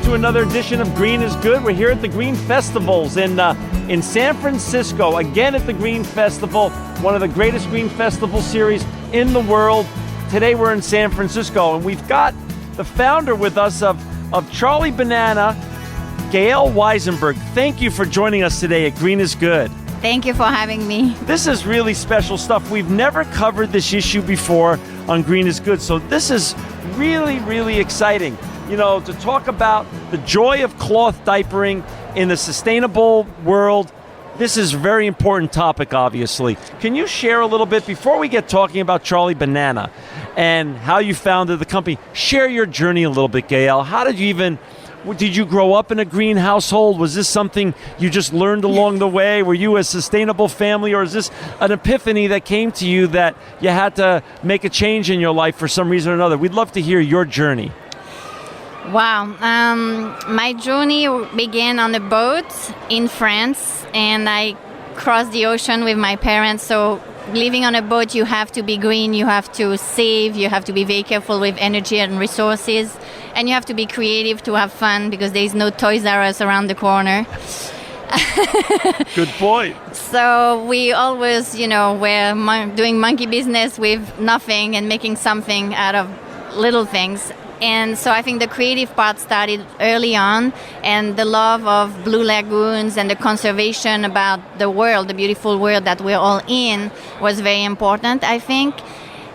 to another edition of Green is Good. We're here at the Green Festivals in San Francisco, again at the Green Festival, one of the greatest Green Festival series in the world. Today we're in San Francisco, and we've got the founder with us of Charlie Banana, Gaëlle Wizenberg. Thank you for joining us today at Green is Good. Thank you for having me. This is really special stuff. We've never covered this issue before on Green is Good, so this is really, really exciting. You know, to talk about the joy of cloth diapering in the sustainable world. This is a very important topic, obviously. Can you share a little bit, before we get talking about Charlie Banana and how you founded the company, share your journey a little bit, Gaëlle. How did you grow up in a green household? Was this something you just learned along the way? Were you a sustainable family, or is this an epiphany that came to you that you had to make a change in your life for some reason or another? We'd love to hear your journey. Wow. My journey began on a boat in France, and I crossed the ocean with my parents. So living on a boat, you have to be green, you have to save, you have to be very careful with energy and resources, and you have to be creative to have fun because there is no Toys R Us around the corner. Good point. So we always, were doing monkey business with nothing and making something out of little things. And so I think the creative part started early on, and the love of blue lagoons and the conservation about the world, the beautiful world that we're all in, was very important, I think.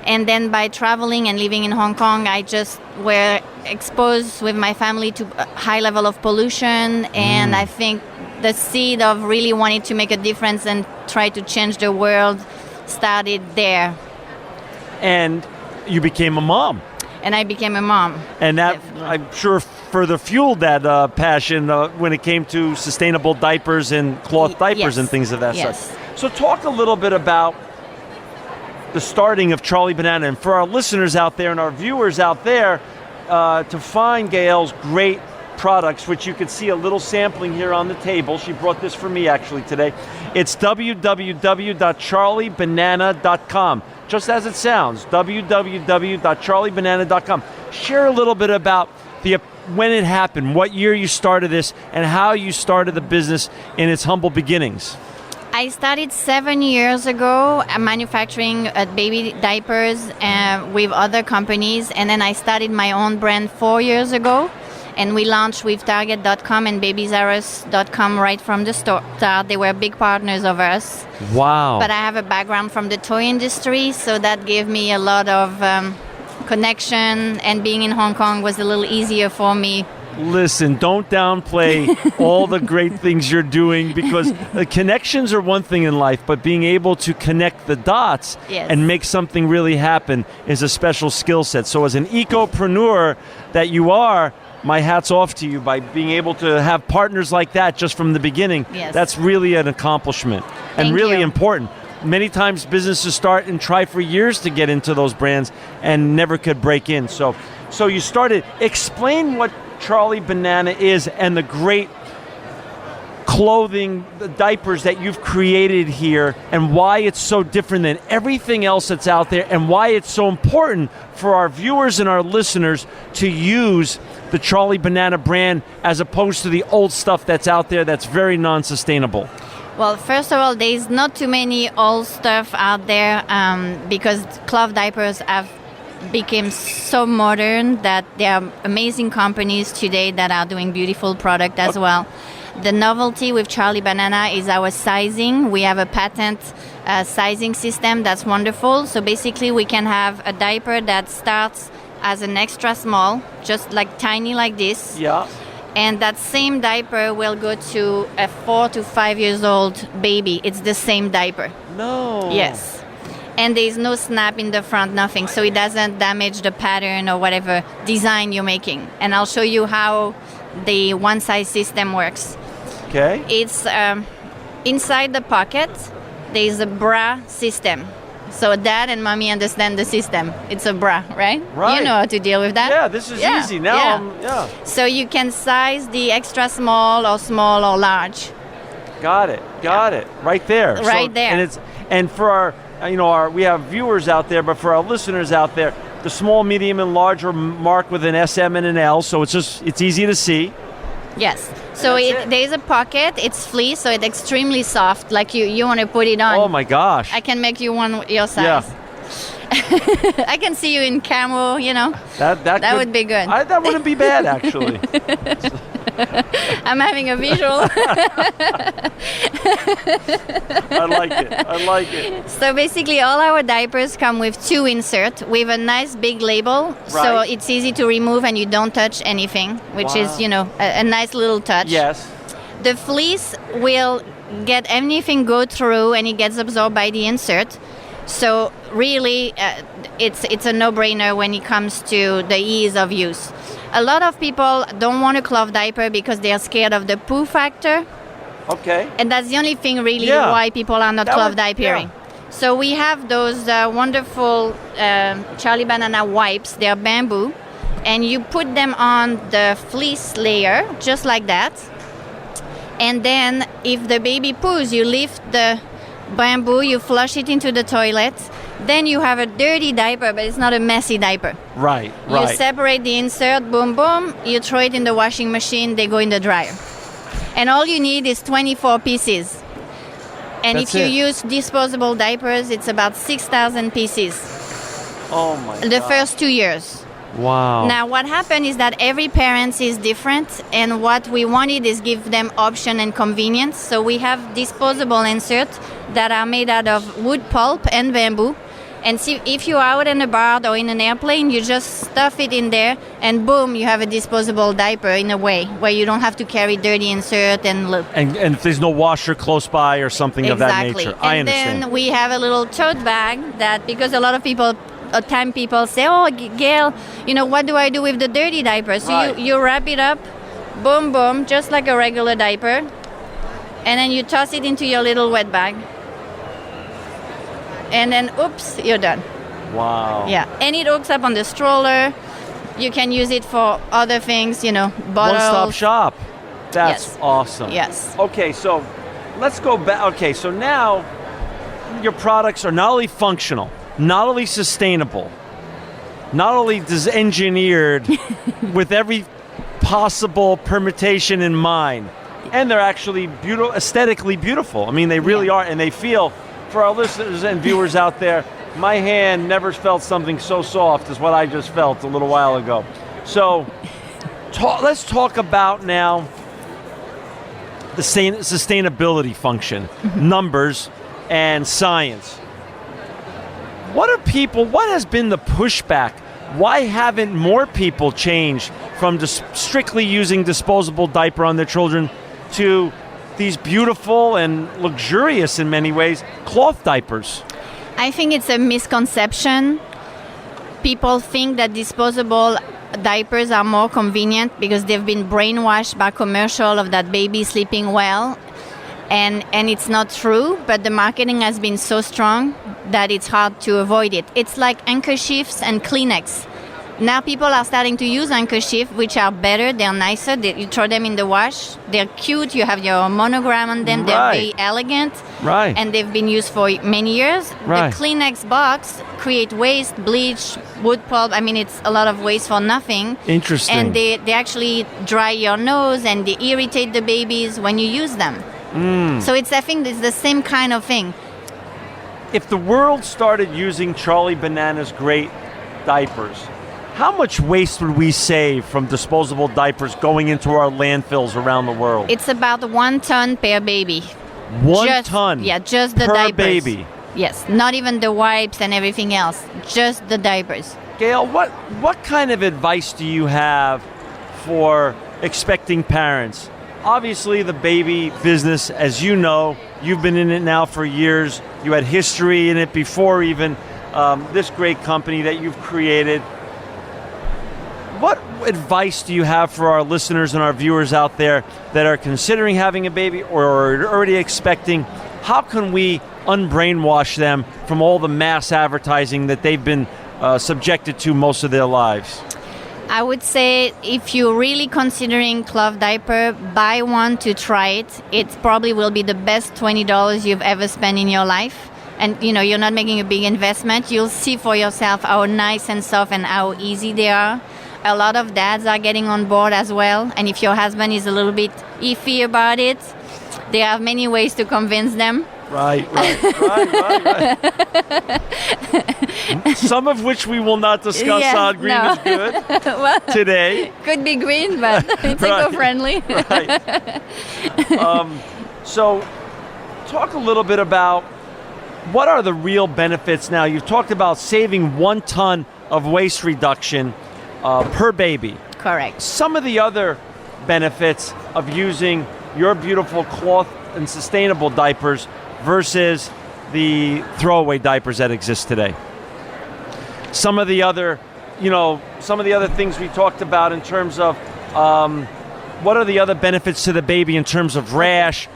And then by traveling and living in Hong Kong, I just were exposed with my family to a high level of pollution. And I think the seed of really wanting to make a difference and try to change the world started there. And you became a mom. And I became a mom. And that, definitely, I'm sure, further fueled that passion when it came to sustainable diapers and cloth diapers and things of that sort. So talk a little bit about the starting of Charlie Banana. And for our listeners out there and our viewers out there, to find Gaëlle's great products, which you can see a little sampling here on the table. She brought this for me actually today. It's www.charliebanana.com. Just as it sounds, www.charliebanana.com. Share a little bit about when it happened, what year you started this, and how you started the business in its humble beginnings. I started 7 years ago manufacturing baby diapers with other companies, and then I started my own brand 4 years ago. And we launched with Target.com and BabiesRUs.com right from the start. They were big partners of us. Wow. But I have a background from the toy industry, so that gave me a lot of connection, and being in Hong Kong was a little easier for me. Listen, don't downplay all the great things you're doing, because the connections are one thing in life, but being able to connect the dots and make something really happen is a special skill set. So as an ecopreneur that you are, my hat's off to you by being able to have partners like that just from the beginning. Yes. That's really an accomplishment and really important. Many times businesses start and try for years to get into those brands and never could break in. So you started. Explain what Charlie Banana is and the great clothing, the diapers that you've created here, and why it's so different than everything else that's out there, and why it's so important for our viewers and our listeners to use the Charlie Banana brand as opposed to the old stuff that's out there that's very non-sustainable. Well, first of all, there's not too many old stuff out there because cloth diapers have become so modern that there are amazing companies today that are doing beautiful product as well. The novelty with Charlie Banana is our sizing. We have a patent sizing system that's wonderful. So basically we can have a diaper that starts as an extra small, just like tiny like this. Yeah. And that same diaper will go to a 4 to 5 years old baby. It's the same diaper. No. Yes. And there's no snap in the front, nothing. So it doesn't damage the pattern or whatever design you're making. And I'll show you how the one-size system works. Okay. It's inside the pocket, there's a bra system. So dad and mommy understand the system. It's a bra, right? Right. You know how to deal with that? Yeah, this is easy. Now, So you can size the extra small or large. Got it. Right there. Right there. And for our we have viewers out there, but for our listeners out there, The small, medium, and large are marked with an SM and an L, so it's easy to see. Yes. So there's a pocket. It's fleece, so it's extremely soft. Like you want to put it on. Oh my gosh! I can make you one your size. Yeah. I can see you in camo. That would be good. That wouldn't be bad, actually. I'm having a visual. I like it. So basically, all our diapers come with 2 inserts with a nice big label, so Right. it's easy to remove and you don't touch anything, which is a nice little touch. Yes. The fleece will get anything go through and it gets absorbed by the insert. So really, it's a no-brainer when it comes to the ease of use. A lot of people don't want a cloth diaper because they are scared of the poo factor. Okay. And that's the only thing really why people are not cloth diapering. Yeah. So we have those wonderful Charlie Banana wipes. They're bamboo. And you put them on the fleece layer, just like that. And then if the baby poos, you lift the bamboo, you flush it into the toilet. Then you have a dirty diaper, but it's not a messy diaper. Right. You separate the insert, boom, boom. You throw it in the washing machine. They go in the dryer. And all you need is 24 pieces. And That's if you it. use disposable diapers, it's about 6,000 pieces. Oh my God. The first 2 years. Wow. Now, what happened is that every parent is different, and what we wanted is give them option and convenience. So we have disposable inserts that are made out of wood pulp and bamboo. And see, if you're out in a bar or in an airplane, you just stuff it in there, and boom, you have a disposable diaper in a way where you don't have to carry dirty insert and look. And if there's no washer close by or something of that nature. I understand. And then we have a little tote bag that, because a lot of people say, oh, Gaëlle, what do I do with the dirty diaper? So Right. you wrap it up, boom, boom, just like a regular diaper, and then you toss it into your little wet bag. And then, oops, you're done. Wow. Yeah, and it hooks up on the stroller. You can use it for other things, bottles. One-stop shop. That's Yes. awesome. Yes. Okay, so let's go back. Okay, so now your products are not only functional, not only sustainable, not only engineered with every possible permutation in mind, and they're actually aesthetically beautiful. I mean, they really are, and they feel, for our listeners and viewers out there, my hand never felt something so soft as what I just felt a little while ago. So let's talk about now the sustainability function, numbers, and science. What has been the pushback? Why haven't more people changed from strictly using disposable diaper on their children to these beautiful and luxurious, in many ways, cloth diapers? I think it's a misconception. People think that disposable diapers are more convenient because they've been brainwashed by commercial of that baby sleeping well. And it's not true, but the marketing has been so strong that it's hard to avoid it. It's like handkerchiefs and Kleenex. Now people are starting to use handkerchiefs, which are better, they're nicer, you throw them in the wash, they're cute, you have your monogram on them, they're very elegant, and they've been used for many years. Right. The Kleenex box create waste, bleach, wood pulp, it's a lot of waste for nothing. Interesting. And they actually dry your nose and they irritate the babies when you use them. So I think it's the same kind of thing. If the world started using Charlie Banana's great diapers, how much waste would we save from disposable diapers going into our landfills around the world? It's about 1 ton per baby. 1 ton? Yeah, just the per diapers. baby? Yes, not even the wipes and everything else, just the diapers. Gaëlle, what kind of advice do you have for expecting parents? Obviously, the baby business, as you know, you've been in it now for years. You had history in it before even this great company that you've created. What advice do you have for our listeners and our viewers out there that are considering having a baby or are already expecting? How can we unbrainwash them from all the mass advertising that they've been subjected to most of their lives? I would say if you're really considering cloth diaper, buy one to try it. It probably will be the best $20 you've ever spent in your life. and you're not making a big investment, you'll see for yourself how nice and soft and how easy they are. A lot of dads are getting on board as well, and if your husband is a little bit iffy about it, they have many ways to convince them. Right. Some of which we will not discuss on Green is Good well, today. Could be green, but it's eco-friendly. Right. So talk a little bit about what are the real benefits now. You've talked about saving 1 ton of waste reduction per baby. Correct. Some of the other benefits of using your beautiful cloth and sustainable diapers versus the throwaway diapers that exist today. Some of the other things we talked about in terms of what are the other benefits to the baby in terms of rash,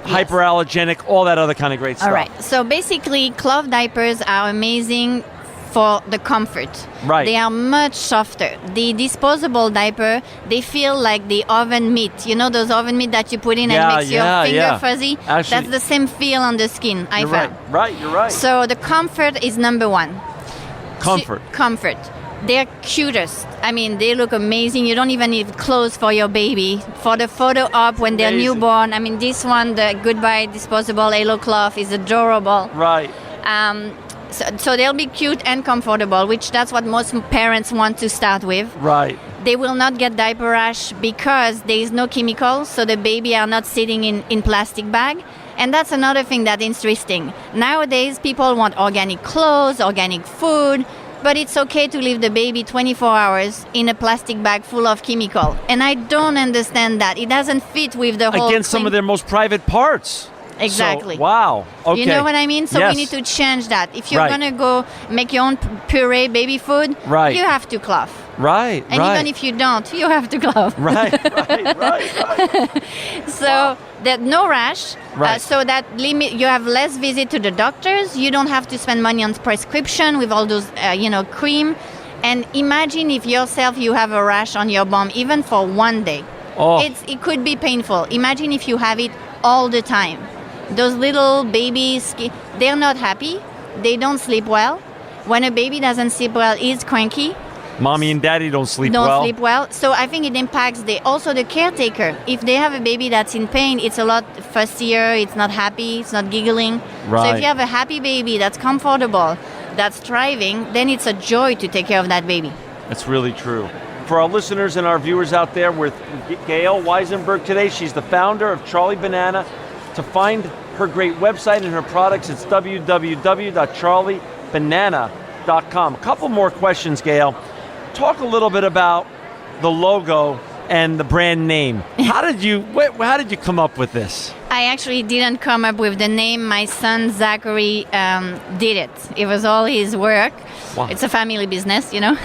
hyperallergenic, all that other kind of great stuff. All right. So basically, cloth diapers are amazing for the comfort. Right. They are much softer. The disposable diaper, they feel like the oven meat. You know those oven meat that you put in and makes your finger fuzzy? Actually, that's the same feel on the skin, I found. Right, you're right. So the comfort is number one. Comfort. Comfort. They're cutest. I mean, they look amazing. You don't even need clothes for your baby. For the photo op when they're newborn, I mean, this one, the Goodbye Disposable Halo Cloth, is adorable. Right. So they'll be cute and comfortable, which that's what most parents want to start with. Right. They will not get diaper rash because there is no chemicals, so the baby are not sitting in plastic bag. And that's another thing that's interesting. Nowadays, people want organic clothes, organic food, but it's okay to leave the baby 24 hours in a plastic bag full of chemical. And I don't understand that. It doesn't fit with the whole Against some of their most private parts. Exactly. So, wow. Okay. You know what I mean? So yes. we need to change that. If you're going to go make your own puree baby food, you have to cloth. Right, and even if you don't, you have to cloth. Right. So that no rash. Right. So that limit, you have less visit to the doctors. You don't have to spend money on prescription with all those, cream. And imagine if yourself you have a rash on your bum, even for 1 day. Oh. It could be painful. Imagine if you have it all the time. Those little babies, they're not happy. They don't sleep well. When a baby doesn't sleep well, he's cranky. Mommy and daddy don't sleep well. So I think it impacts also the caretaker. If they have a baby that's in pain, it's a lot fussier. It's not happy. It's not giggling. Right. So if you have a happy baby that's comfortable, that's thriving, then it's a joy to take care of that baby. That's really true. For our listeners and our viewers out there, we're with Gaëlle Wizenberg today. She's the founder of Charlie Banana. To find her great website and her products, it's www.charliebanana.com. A couple more questions, Gaëlle. Talk a little bit about the logo and the brand name. How did you come up with this? I actually didn't come up with the name. My son Zachary did it. It was all his work. Wow. It's a family business, Charlie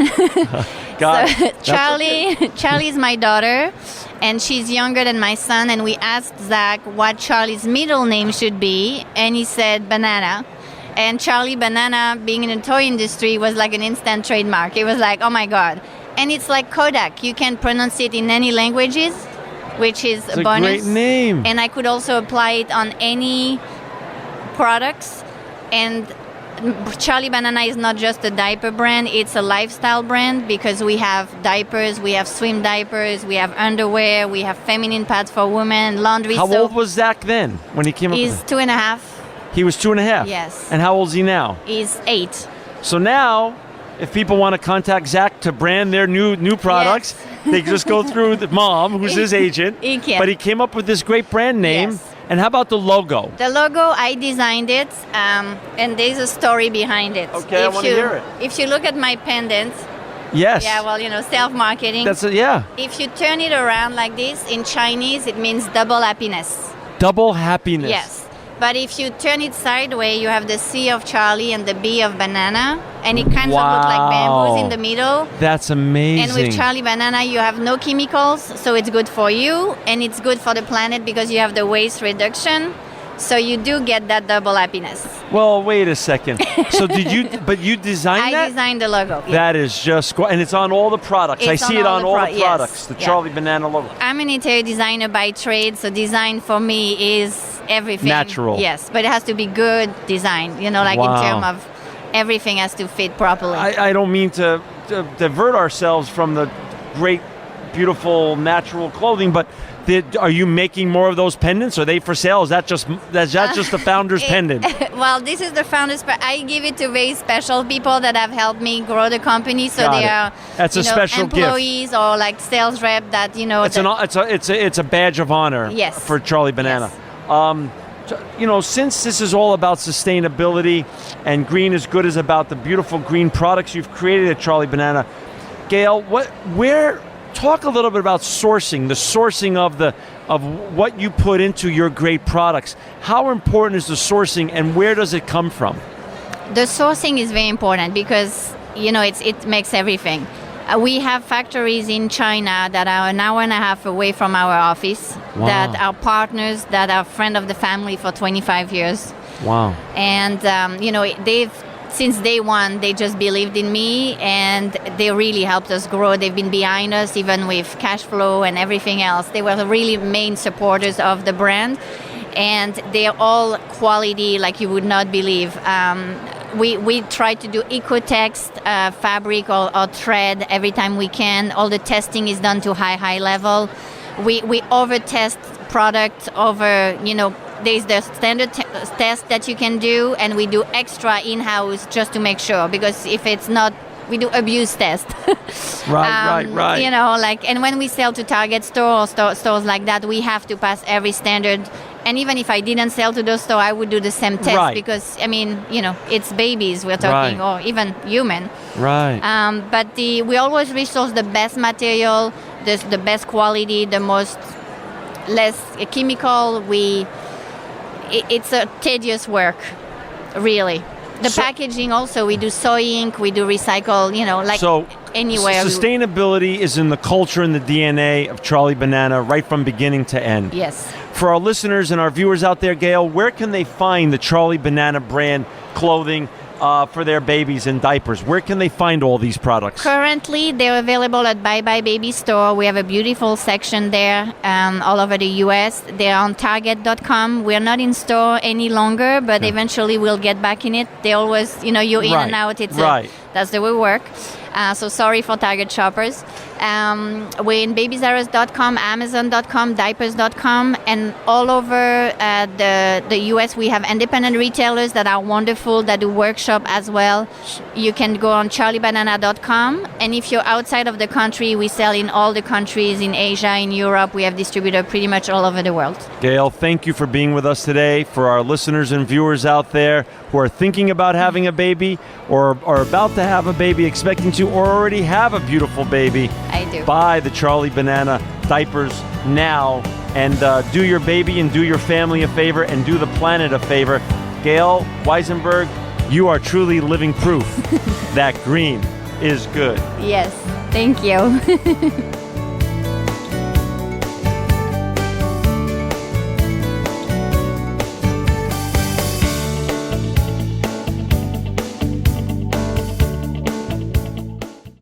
is my daughter, and she's younger than my son. And we asked Zach what Charlie's middle name should be, and he said Banana. And Charlie Banana, being in the toy industry, was like an instant trademark. It was like, oh my God. And it's like Kodak. You can pronounce it in any languages, which is it's a bonus. Great name. And I could also apply it on any products. And Charlie Banana is not just a diaper brand, it's a lifestyle brand because we have diapers, we have swim diapers, we have underwear, we have feminine pads for women, laundry soap. How old was Zach then when he came up with it? He's 2.5. He was 2.5? Yes. And how old is he now? He's 8. So now, if people want to contact Zach to brand their new products, they just go through the mom, who's his agent. He can. But he came up with this great brand name. Yes. And how about the logo? The logo, I designed it, and there's a story behind it. Okay, I want to hear it. If you look at my pendant, yes. Yeah, well, self-marketing. That's it, yeah. If you turn it around like this, in Chinese, it means double happiness. Double happiness. Yes. But if you turn it sideways, you have the C of Charlie and the B of banana, and it kind of looks like bamboos in the middle. That's amazing. And with Charlie Banana, you have no chemicals, so it's good for you, and it's good for the planet because you have the waste reduction. So you do get that double happiness. Well, wait a second. So you designed that? I designed the logo. Yeah. That is just, and it's on all the products. I see it on all the products, yes. the Charlie Banana logo. I'm an interior designer by trade, so design for me is everything. Natural. Yes, but it has to be good design, you know, like Wow. in terms of everything has to fit properly. I don't mean to divert ourselves from the great, beautiful, natural clothing, but are you making more of those pendants? Are they for sale? Is that just the founder's pendant? Well, this is the founders, but I give it to very special people that have helped me grow the company. So Got they it. are That's a special employees gift. or like sales rep that It's a badge of honor. Yes. For Charlie Banana. Since this is all about sustainability and Green is Good is about the beautiful green products you've created at Charlie Banana, Gaëlle, talk a little bit about sourcing, the sourcing of what you put into your great products. How important is the sourcing and where does it come from? The sourcing is very important because, it makes everything. We have factories in China that are an hour and a half away from our office, Wow. that are partners, that are friends of the family for 25 years. Wow. And, since day one, they just believed in me and they really helped us grow. They've been behind us even with cash flow and everything else. They were the really main supporters of the brand, and they're all quality like you would not believe. We try to do eco-text fabric or thread every time we can. All the testing is done to high level. We over-test product over, there's the standard test that you can do, and we do extra in-house just to make sure, because if it's not, we do abuse test. Right. And when we sell to Target store or stores like that, we have to pass every standard. And even if I didn't sell to those stores, I would do the same test, Right. because, it's babies we're talking, Right. or even human. Right. But we always resource the best material, the best quality, the most less chemical. It's a tedious work, really. The packaging also, we do soy ink, we do recycle, anywhere. Sustainability is in the culture and the DNA of Charlie Banana right from beginning to end. Yes. For our listeners and our viewers out there, Gaëlle, where can they find the Charlie Banana brand clothing for their babies and diapers? Where can they find all these products? Currently, they're available at Bye Bye Baby Store. We have a beautiful section there all over the U.S. They're on Target.com. We're not in store any longer, but eventually we'll get back in it. They always, you're in and out. That's the way we work. So sorry for Target shoppers. We're in babyzaras.com, amazon.com, diapers.com, and all over the U.S. we have independent retailers that are wonderful, that do workshop as well. You can go on charliebanana.com, and if you're outside of the country, we sell in all the countries, in Asia, in Europe. We have distributor pretty much all over the world. Gaëlle, thank you for being with us today. For our listeners and viewers out there who are thinking about having a baby or are about to have a baby, expecting to, or already have a beautiful baby, I do. Buy the Charlie Banana diapers now and do your baby and do your family a favor and do the planet a favor. Gaëlle Wizenberg, you are truly living proof that green is good. Yes, thank you.